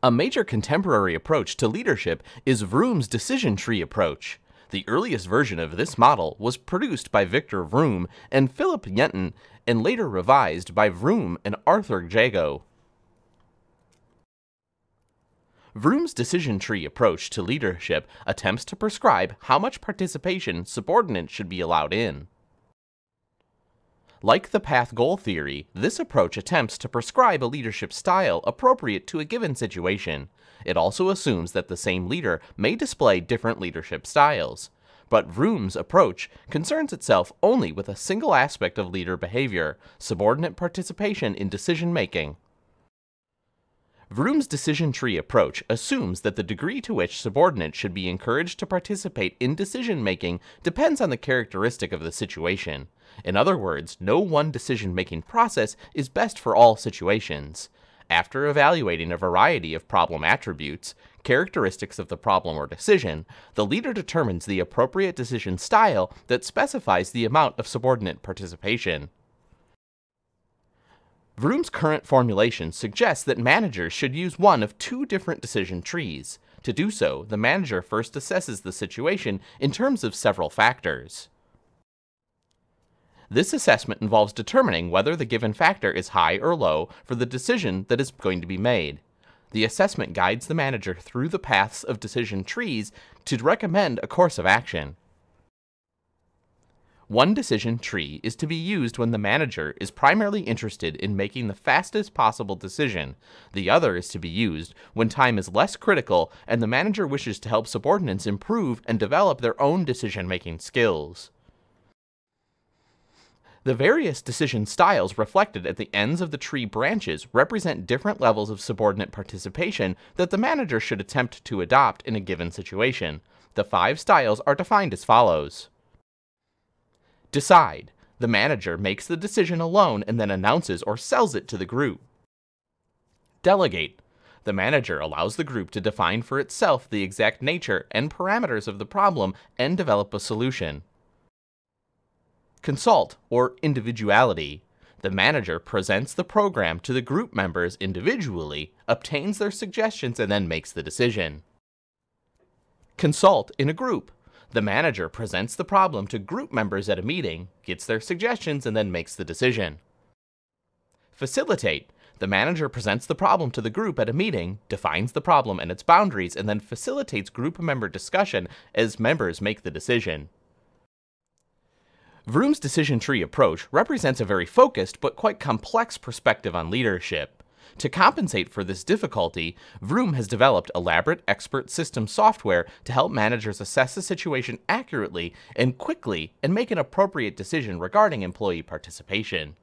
A major contemporary approach to leadership is Vroom's decision tree approach. The earliest version of this model was produced by Victor Vroom and Philip Yetton and later revised by Vroom and Arthur Jago. Vroom's decision tree approach to leadership attempts to prescribe how much participation subordinates should be allowed in. Like the path-goal theory, this approach attempts to prescribe a leadership style appropriate to a given situation. It also assumes that the same leader may display different leadership styles. But Vroom's approach concerns itself only with a single aspect of leader behavior, subordinate participation in decision-making. Vroom's decision tree approach assumes that the degree to which subordinates should be encouraged to participate in decision-making depends on the characteristic of the situation. In other words, no one decision-making process is best for all situations. After evaluating a variety of problem attributes, characteristics of the problem or decision, the leader determines the appropriate decision style that specifies the amount of subordinate participation. Vroom's current formulation suggests that managers should use one of two different decision trees. To do so, the manager first assesses the situation in terms of several factors. This assessment involves determining whether the given factor is high or low for the decision that is going to be made. The assessment guides the manager through the paths of decision trees to recommend a course of action. One decision tree is to be used when the manager is primarily interested in making the fastest possible decision. The other is to be used when time is less critical and the manager wishes to help subordinates improve and develop their own decision-making skills. The various decision styles reflected at the ends of the tree branches represent different levels of subordinate participation that the manager should attempt to adopt in a given situation. The 5 styles are defined as follows. Decide. The manager makes the decision alone and then announces or sells it to the group. Delegate. The manager allows the group to define for itself the exact nature and parameters of the problem and develop a solution. Consult, or individuality. The manager presents the program to the group members individually, obtains their suggestions, and then makes the decision. Consult in a group. The manager presents the problem to group members at a meeting, gets their suggestions, and then makes the decision. Facilitate. The manager presents the problem to the group at a meeting, defines the problem and its boundaries, and then facilitates group member discussion as members make the decision. Vroom's decision tree approach represents a very focused but quite complex perspective on leadership. To compensate for this difficulty, Vroom has developed elaborate expert system software to help managers assess the situation accurately and quickly and make an appropriate decision regarding employee participation.